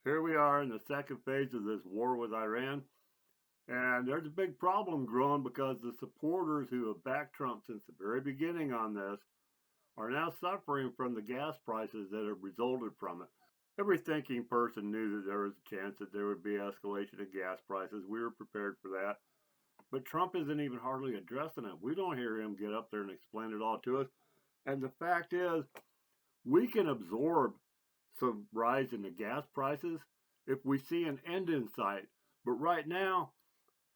Here we are in the second phase of this war with Iran, and there's a big problem growing because the supporters who have backed Trump since the very beginning on this are now suffering from the gas prices that have resulted from it. Every thinking person knew that there was a chance that there would be escalation of gas prices. We were prepared for that. But Trump isn't even hardly addressing it. We don't hear him get up there and explain it all to us. And the fact is, we can absorb some rise in the gas prices if we see an end in sight. But right now,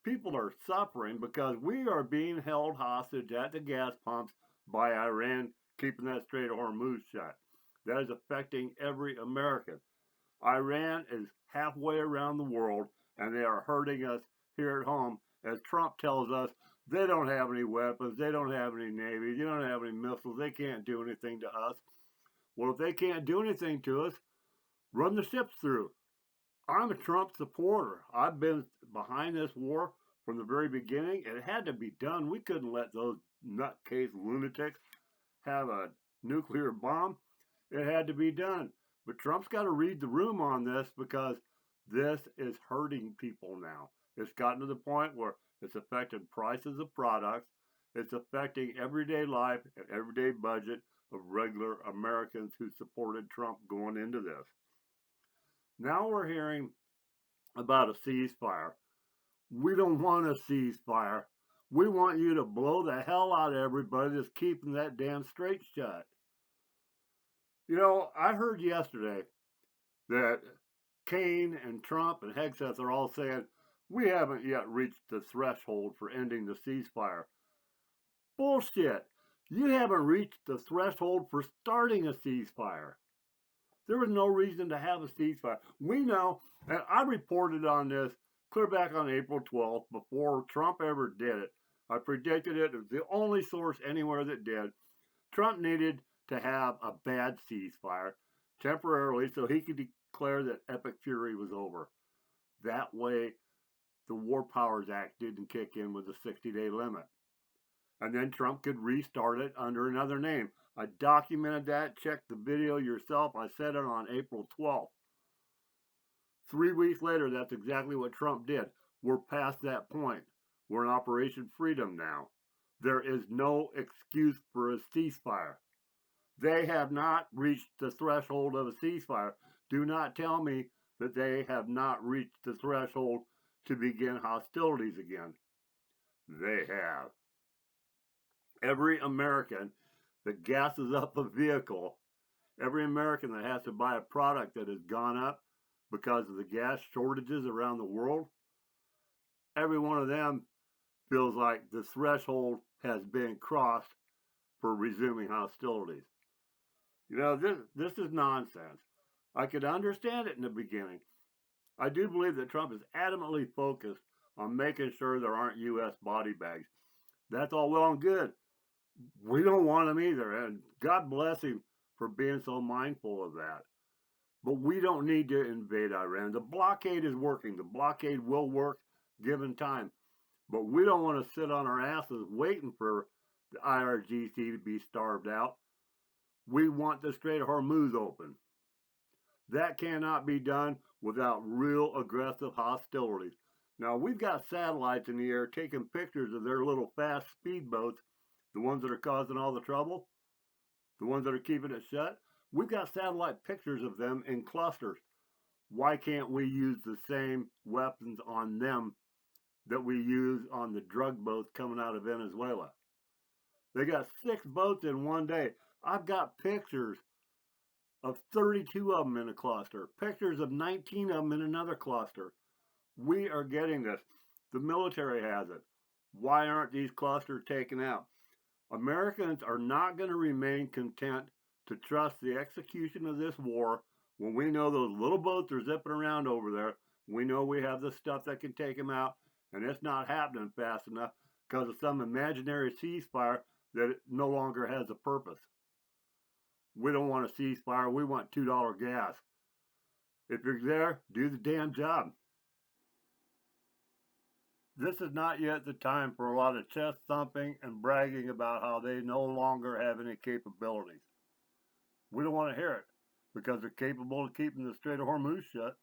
people are suffering because we are being held hostage at the gas pumps by Iran keeping that Straitofhormuz shut. That is affecting every American. Iran is halfway around the world and they are hurting us here at home as Trump tells us they don't have any weapons, they don't have any navy, they don't have any missiles, they can't do anything to us. Well, if they can't do anything to us, run the ships through. I'm a Trump supporter. I've been behind this war from the very beginning. It had to be done. We couldn't let those nutcase lunatics have a nuclear bomb. It had to be done. But Trump's got to read the room on this because this is hurting people now. It's gotten to the point where it's affecting prices of products. It's affecting everyday life and everyday budget of regular Americans who supported Trump going into this. Now we're hearing about a ceasefire. We don't want a ceasefire. We want you to blow the hell out of everybody that's keeping that damn strait shut. You know, I heard yesterday that Kane and Trump and Hegseth are all saying, we haven't yet reached the threshold for ending the ceasefire. Bullshit. You haven't reached the threshold for starting a ceasefire. There was no reason to have a ceasefire. We know, and I reported on this clear back on April 12th before Trump ever did it. I predicted it. It was the only source anywhere that did. Trump needed to have a bad ceasefire temporarily so he could declare that epic fury was over. That way, the War Powers Act didn't kick in with a 60-day limit. And then Trump could restart it under another name. I documented that. Check the video yourself. I said it on April 12th. 3 weeks later, that's exactly what Trump did. We're past that point. We're in Operation Freedom now. There is no excuse for a ceasefire. They have not reached the threshold of a ceasefire. Do not tell me that they have not reached the threshold to begin hostilities again. They have. Every American that gasses up a vehicle, every American that has to buy a product that has gone up because of the gas shortages around the world, every one of them feels like the threshold has been crossed for resuming hostilities. You know, this is nonsense. I could understand it in the beginning. I do believe that Trump is adamantly focused on making sure there aren't U.S. body bags. That's all well and good. We don't want him either, and God bless him for being so mindful of that. But we don't need to invade Iran. The blockade is working. The blockade will work given time. But we don't want to sit on our asses waiting for the IRGC to be starved out. We want the Strait of Hormuz open. That cannot be done without real aggressive hostilities. Now, we've got satellites in the air taking pictures of their little fast speedboats, the ones that are causing all the trouble, the ones that are keeping it shut. We've got satellite pictures of them in clusters. Why can't we use the same weapons on them that we use on the drug boats coming out of Venezuela? They got 6 boats in one day. I've got pictures of 32 of them in a cluster, pictures of 19 of them in another cluster. We are getting this. The military has it. Why aren't these clusters taken out? Americans are not going to remain content to trust the execution of this war when we know those little boats are zipping around over there. We know we have the stuff that can take them out, and it's not happening fast enough because of some imaginary ceasefire that no longer has a purpose. We don't want a ceasefire. We want $2 gas. If you're there, do the damn job. This is not yet the time for a lot of chest thumping and bragging about how they no longer have any capabilities. We don't want to hear it because they're capable of keeping the Strait of Hormuz shut.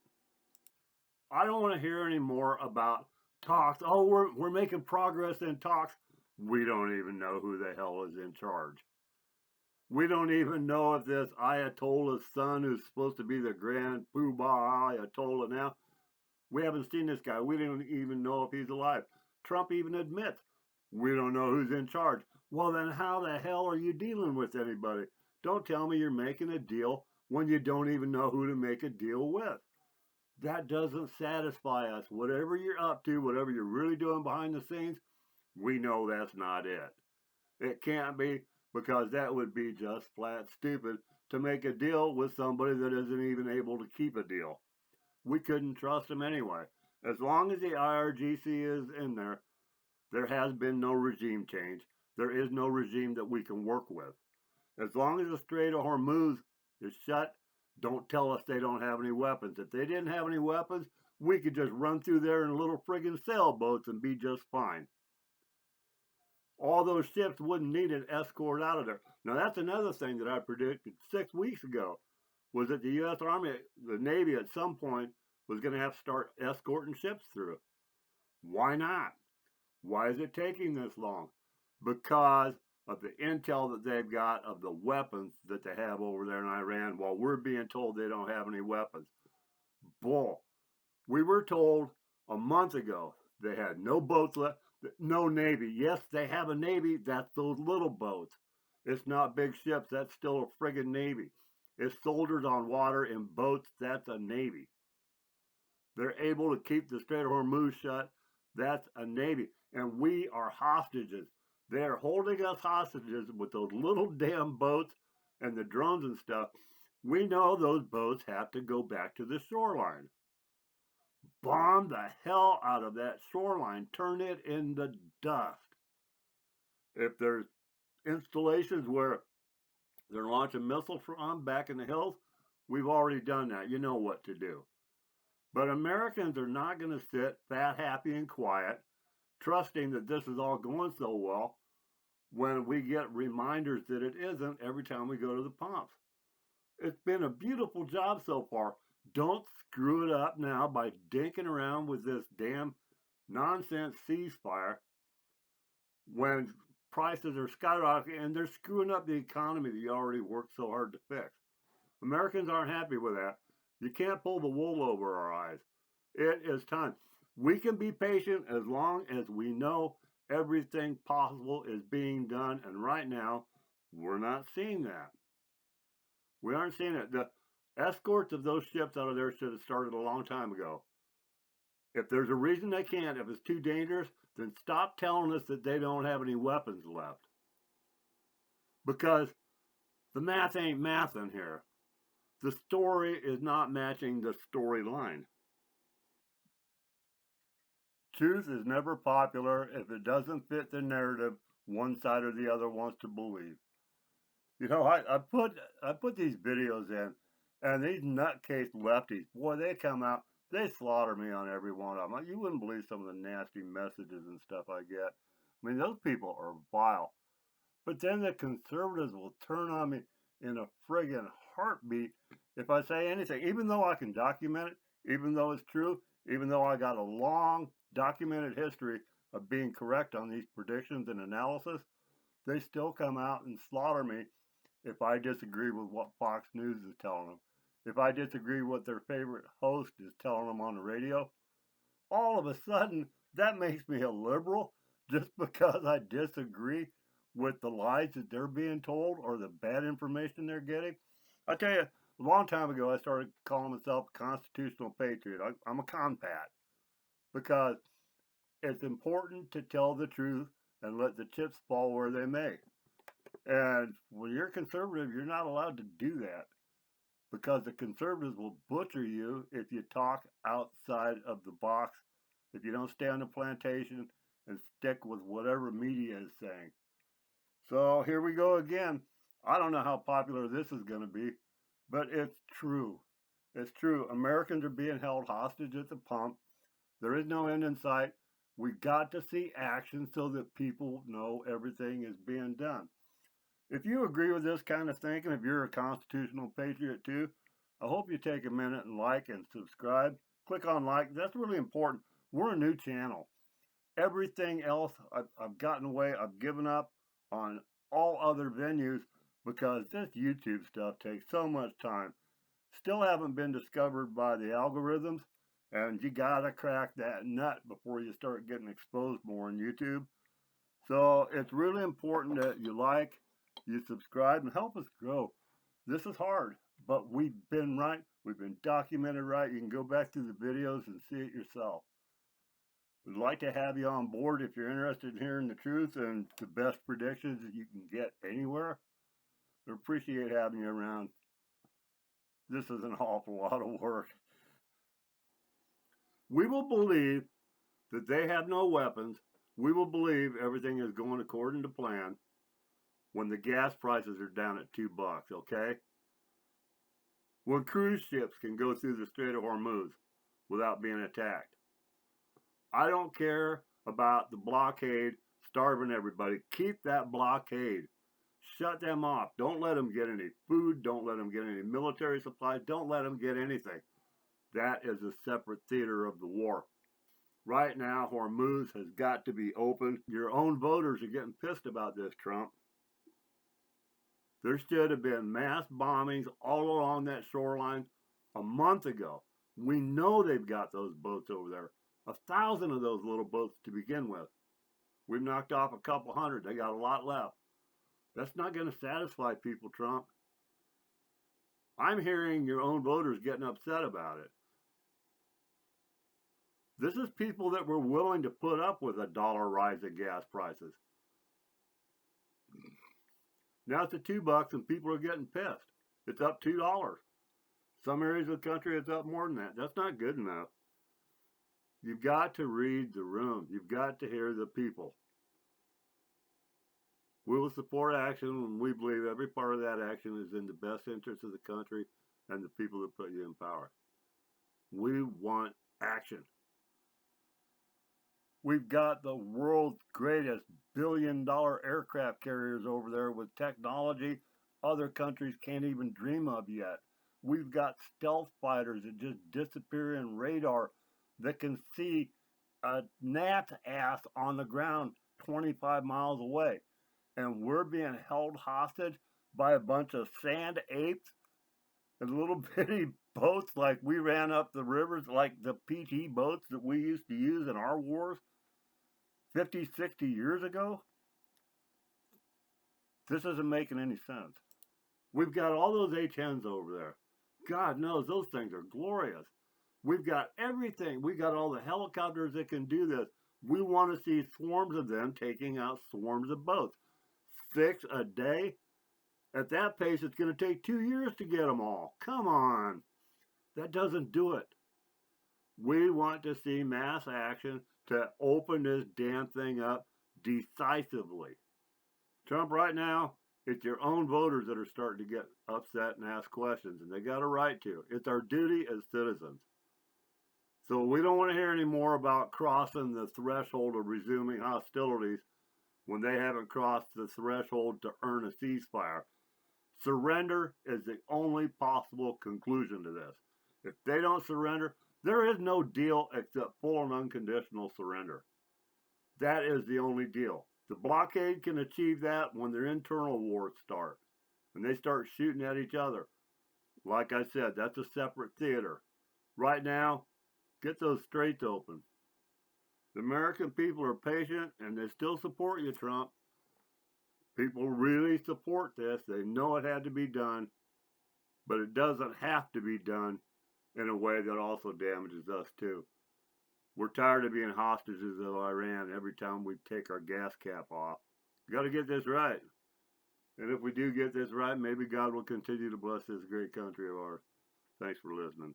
I don't want to hear any more about talks. Oh, we're making progress in talks. We don't even know who the hell is in charge. We don't even know if this Ayatollah's son, who's supposed to be the grand poobah Ayatollah now, we haven't seen this guy. We don't even know if he's alive. Trump even admits we don't know who's in charge. Well, then how the hell are you dealing with anybody? Don't tell me you're making a deal when you don't even know who to make a deal with. That doesn't satisfy us. Whatever you're up to, whatever you're really doing behind the scenes, we know that's not it. It can't be, because that would be just flat stupid to make a deal with somebody that isn't even able to keep a deal. We couldn't trust them anyway. As long as the IRGC is in there, there has been no regime change. There is no regime that we can work with. As long as the Straitofhormuz is shut, don't tell us they don't have any weapons. If they didn't have any weapons, we could just run through there in little friggin' sailboats and be just fine. All those ships wouldn't need an escort out of there. Now, that's another thing that I predicted 6 weeks ago, was that the U.S. Army, the Navy at some point was going to have to start escorting ships through. Why not? Why is it taking this long? Because of the intel that they've got of the weapons that they have over there in Iran, while we're being told they don't have any weapons. Bull. We were told a month ago they had no boats left, no Navy. Yes, they have a Navy. That's those little boats. It's not big ships. That's still a friggin' Navy. It's soldiers on water in boats. That's a Navy. They're able to keep the Strait of Hormuz shut. That's a Navy. And we are hostages. They're holding us hostages with those little damn boats and the drones and stuff. We know those boats have to go back to the shoreline. Bomb the hell out of that shoreline. Turn it into dust. If there's installations where they're launching missiles from back in the hills, we've already done that. You know what to do. But Americans are not going to sit fat, happy, and quiet, trusting that this is all going so well, when we get reminders that it isn't every time we go to the pumps. It's been a beautiful job so far. Don't screw it up now by dinking around with this damn nonsense ceasefire when prices are skyrocketing and they're screwing up the economy that you already worked so hard to fix. Americans aren't happy with that. You can't pull the wool over our eyes. It is time. We can be patient as long as we know everything possible is being done, and right now, we're not seeing that. We aren't seeing it. The escorts of those ships out of there should have started a long time ago. If there's a reason they can't, if it's too dangerous, then stop telling us that they don't have any weapons left. Because the math ain't mathin' here. The story is not matching the storyline. Truth is never popular if it doesn't fit the narrative one side or the other wants to believe. You know, I put these videos in, and these nutcase lefties, boy, they come out, they slaughter me on every one of them. You wouldn't believe some of the nasty messages and stuff I get. I mean, those people are vile. But then the conservatives will turn on me in a friggin' heartbeat if I say anything, even though I can document it, even though it's true, even though I got a long documented history of being correct on these predictions and analysis. They still come out and slaughter me if I disagree with what Fox News is telling them. If I disagree with what their favorite host is telling them on the radio, all of a sudden that makes me a liberal just because I disagree with the lies that they're being told or the bad information they're getting. I tell you, a long time ago I started calling myself a constitutional patriot. I'm a compat because it's important to tell the truth and let the chips fall where they may. And when you're conservative, you're not allowed to do that because the conservatives will butcher you if you talk outside of the box, if you don't stay on the plantation and stick with whatever media is saying. So here we go again. I don't know how popular this is going to be, but it's true. It's true. Americans are being held hostage at the pump. There is no end in sight. We got to see action so that people know everything is being done. If you agree with this kind of thinking, if you're a constitutional patriot too, I hope you take a minute and like and subscribe Click on like. That's really important. We're a new channel. Everything else I've gotten away. I've given up on all other venues because this YouTube stuff takes so much time. Still haven't been discovered by the algorithms, and you gotta crack that nut before you start getting exposed more on YouTube. So it's really important that you like, you subscribe, and help us grow. This is hard, but we've been right. We've been documented right. You can go back through the videos and see it yourself. We'd like to have you on board if you're interested in hearing the truth and the best predictions that you can get anywhere. We appreciate having you around. This is an awful lot of work. We will believe that they have no weapons. We will believe everything is going according to plan when the gas prices are down at $2, okay? When cruise ships can go through the Straitofhormuz without being attacked. I don't care about the blockade starving everybody. Keep that blockade. Shut them off. Don't let them get any food. Don't let them get any military supplies. Don't let them get anything. That is a separate theater of the war. Right now, Hormuz has got to be open. Your own voters are getting pissed about this, Trump. There should have been mass bombings all along that shoreline a month ago. We know they've got those boats over there. 1,000 of those little boats to begin with. We've knocked off a couple hundred. They got a lot left. That's not going to satisfy people, Trump. I'm hearing your own voters getting upset about it. This is people that were willing to put up with $1 rise in gas prices. Now it's at $2 and people are getting pissed. It's up $2. Some areas of the country it's up more than that. That's not good enough. You've got to read the room. You've got to hear the people. We will support action when we believe every part of that action is in the best interest of the country and the people that put you in power. We want action. We've got the world's greatest billion-dollar aircraft carriers over there with technology other countries can't even dream of yet. We've got stealth fighters that just disappear in radar that can see a gnat's ass on the ground 25 miles away. And we're being held hostage by a bunch of sand apes and little bitty boats like we ran up the rivers, like the PT boats that we used to use in our wars 50, 60 years ago. This isn't making any sense. We've got all those H-10s over there. God knows those things are glorious. We've got everything. We've got all the helicopters that can do this. We want to see swarms of them taking out swarms of boats. 6 a day? At that pace, it's going to take 2 years to get them all. Come on. That doesn't do it. We want to see mass action to open this damn thing up decisively. Trump, right now, it's your own voters that are starting to get upset and ask questions, and they got a right to. It's our duty as citizens. So we don't want to hear any more about crossing the threshold of resuming hostilities when they haven't crossed the threshold to earn a ceasefire. Surrender is the only possible conclusion to this. If they don't surrender, there is no deal except full and unconditional surrender. That is the only deal. The blockade can achieve that when their internal wars start. When they start shooting at each other. Like I said, that's a separate theater. Right now, get those straits open. The American people are patient and they still support you, Trump. People really support this. They know it had to be done, but it doesn't have to be done in a way that also damages us too. We're tired of being hostages of Iran every time we take our gas cap off. We got to get this right. And if we do get this right, maybe God will continue to bless this great country of ours. Thanks for listening.